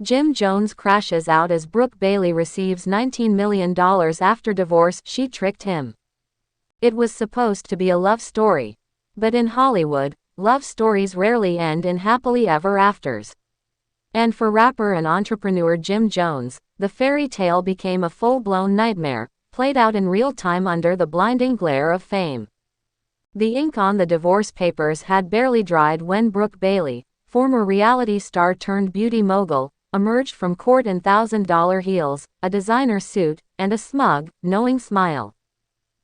Jim Jones crashes out as Brooke Bailey receives $19 million after divorce. She tricked him. It was supposed to be a love story. But in Hollywood, love stories rarely end in happily ever afters. And for rapper and entrepreneur Jim Jones, the fairy tale became a full-blown nightmare, played out in real time under the blinding glare of fame. The ink on the divorce papers had barely dried when Brooke Bailey, former reality star turned beauty mogul, emerged from court in $1,000 heels, a designer suit, and a smug, knowing smile.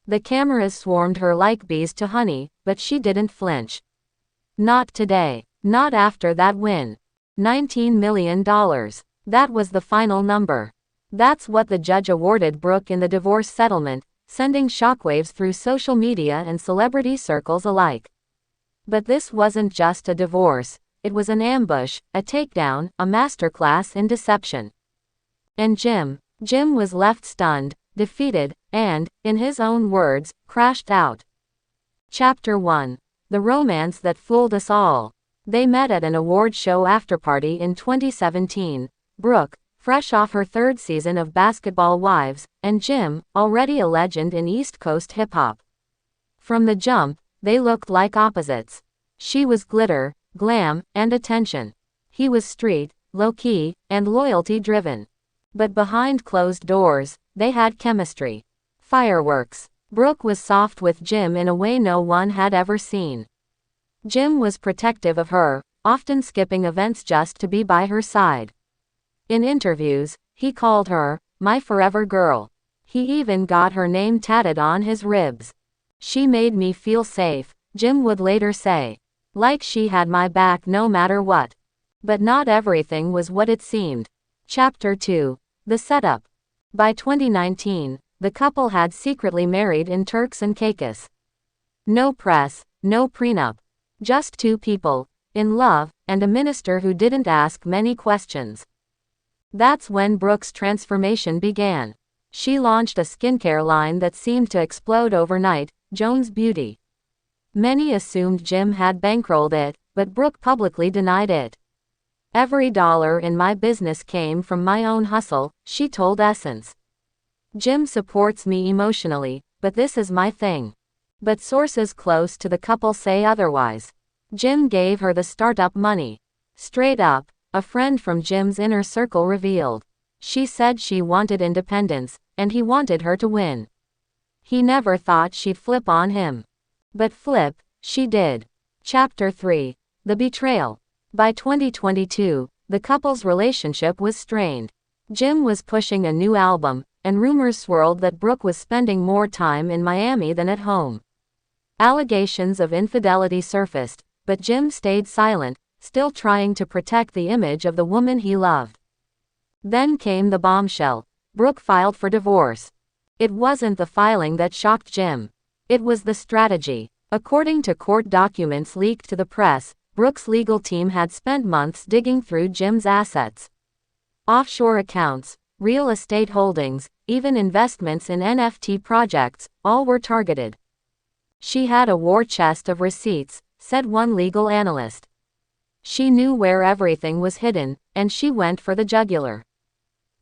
The cameras swarmed her like bees to honey, but she didn't flinch. Not today. Not after that win. $19 million. That was the final number. That's what the judge awarded Brooke in the divorce settlement, sending shockwaves through social media and celebrity circles alike. But this wasn't just a divorce. It was an ambush, a takedown, a masterclass in deception. And Jim was left stunned, defeated, and, in his own words, crashed out. Chapter 1. The romance that fooled us all. They met at an award show afterparty in 2017. Brooke, fresh off her third season of Basketball Wives, and Jim, already a legend in East Coast hip-hop. From the jump, they looked like opposites. She was glitter, glam, and attention. He was street, low-key, and loyalty-driven. But behind closed doors, they had chemistry. Fireworks. Brooke was soft with Jim in a way no one had ever seen. Jim was protective of her, often skipping events just to be by her side. In interviews, he called her, "my forever girl." He even got her name tatted on his ribs. "She made me feel safe," Jim would later say. "Like she had my back no matter what." But not everything was what it seemed. Chapter 2. The setup. By 2019, the couple had secretly married in Turks and Caicos. No press, no prenup. Just two people, in love, and a minister who didn't ask many questions. That's when Brooke's transformation began. She launched a skincare line that seemed to explode overnight, Jones Beauty. Many assumed Jim had bankrolled it, but Brooke publicly denied it. "Every dollar in my business came from my own hustle," she told Essence. "Jim supports me emotionally, but this is my thing." But sources close to the couple say otherwise. Jim gave her the startup money. Straight up, a friend from Jim's inner circle revealed. She said she wanted independence, and he wanted her to win. He never thought she'd flip on him. But flip, she did. Chapter 3. The betrayal. By 2022, the couple's relationship was strained. Jim was pushing a new album, and rumors swirled that Brooke was spending more time in Miami than at home. Allegations of infidelity surfaced, but Jim stayed silent, still trying to protect the image of the woman he loved. Then came the bombshell. Brooke filed for divorce. It wasn't the filing that shocked Jim. It was the strategy. According to court documents leaked to the press, Brooke's legal team had spent months digging through Jim's assets. Offshore accounts, real estate holdings, even investments in NFT projects, all were targeted. "She had a war chest of receipts," said one legal analyst. "She knew where everything was hidden, and she went for the jugular."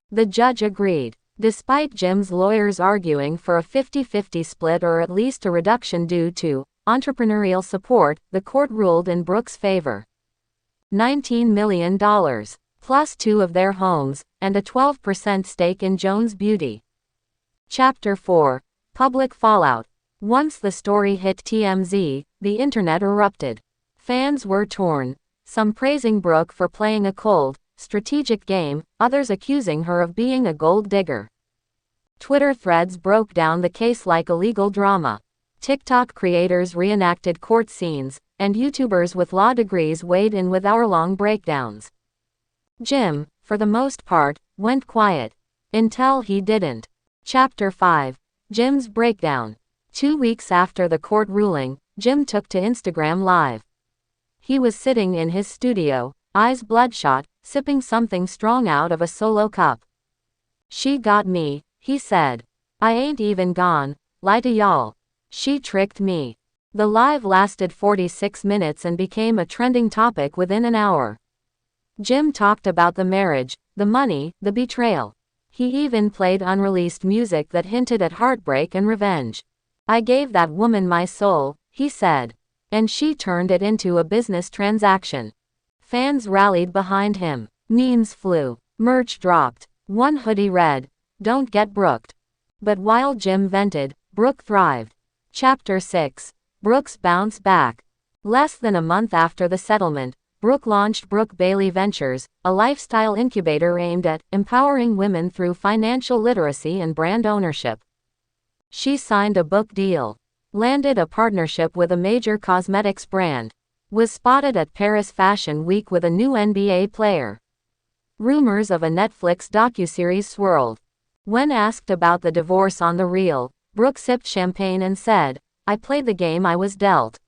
The judge agreed. Despite Jim's lawyers arguing for a 50-50 split or at least a reduction due to entrepreneurial support, the court ruled in Brooke's favor. $19 million, plus two of their homes, and a 12% stake in Jones Beauty. Chapter 4. Public fallout. Once the story hit TMZ, the internet erupted. Fans were torn, some praising Brooke for playing a cold, strategic game, others accusing her of being a gold digger. Twitter threads broke down the case like a legal drama. TikTok creators reenacted court scenes, and YouTubers with law degrees weighed in with hour-long breakdowns. Jim, for the most part, went quiet. Until he didn't. Chapter 5. Jim's breakdown. 2 weeks after the court ruling, Jim took to Instagram Live. He was sitting in his studio, eyes bloodshot, sipping something strong out of a solo cup. "She got me," he said. "I ain't even gone lie to y'all. She tricked me." The live lasted 46 minutes and became a trending topic within an hour. Jim talked about the marriage, the money, the betrayal. He even played unreleased music that hinted at heartbreak and revenge. "I gave that woman my soul," he said. "And she turned it into a business transaction." Fans rallied behind him. Memes flew. Merch dropped. One hoodie read, "Don't get Brooked." But while Jim vented, Brooke thrived. Chapter 6. Brooke's Bounce Back. Less than a month after the settlement, Brooke launched brokebailey Ventures, a lifestyle incubator aimed at empowering women through financial literacy and brand ownership. She signed a book deal, landed a partnership with a major cosmetics brand, was spotted at Paris Fashion Week with a new NBA player. Rumors of a Netflix docuseries swirled. When asked about the divorce on The Real, Brooke sipped champagne and said, "I played the game I was dealt.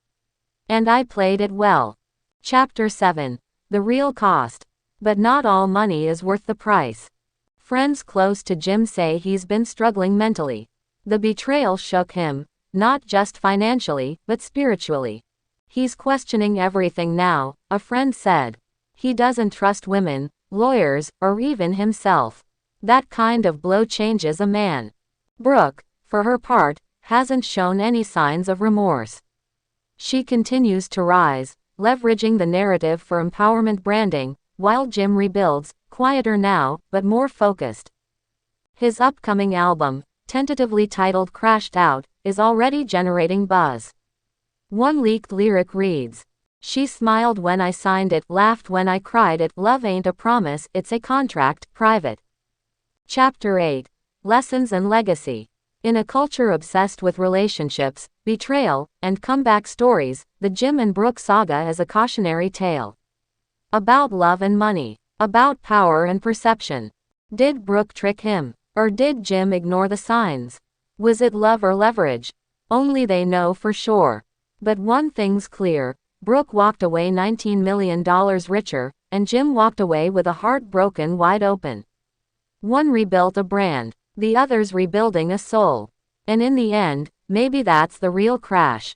And I played it well." Chapter 7. The Real Cost. But not all money is worth the price. Friends close to Jim say he's been struggling mentally. The betrayal shook him, not just financially, but spiritually. "He's questioning everything now," a friend said. "He doesn't trust women, lawyers, or even himself. That kind of blow changes a man." Brooke, for her part, hasn't shown any signs of remorse. She continues to rise, leveraging the narrative for empowerment branding, while Jim rebuilds, quieter now, but more focused. His upcoming album, tentatively titled Crashed Out, is already generating buzz. One leaked lyric reads, "She smiled when I signed it, laughed when I cried it, love ain't a promise, it's a contract, private." Chapter 8. Lessons and Legacy. In a culture obsessed with relationships, betrayal, and comeback stories, the Jim and Brooke saga is a cautionary tale. About love and money. About power and perception. Did Brooke trick him? Or did Jim ignore the signs? Was it love or leverage? Only they know for sure. But one thing's clear, Brooke walked away $19 million richer, and Jim walked away with a heart broken wide open. One rebuilt a brand, the other's rebuilding a soul. And in the end, maybe that's the real crash.